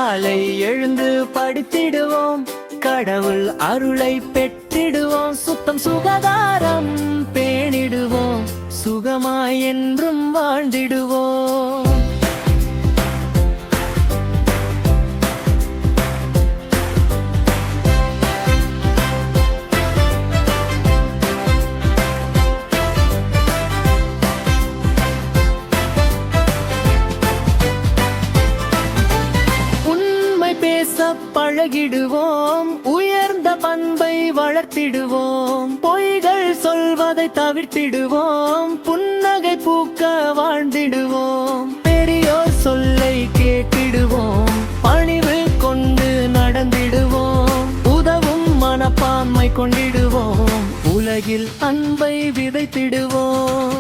காலை எழுந்து படித்திடுவோம், கடவுள் அருளை பெற்றிடுவோம். சுத்தம் சுகாதாரம் பேணிடுவோம், சுகமாய் என்றும் வாழ்ந்திடுவோம். பழகிடுவோம், உயர்ந்த பண்பை வளர்த்திடுவோம். பொய்கள் சொல்வதை தவிர்த்திடுவோம், புன்னகை பூக்க வாழ்ந்திடுவோம். பெரியோர் சொல்லை கேட்டிடுவோம், பணிவு கொண்டு நடந்திடுவோம். உதவும் மனப்பான்மை கொண்டிடுவோம், உலகில் அன்பை விதைத்திடுவோம்.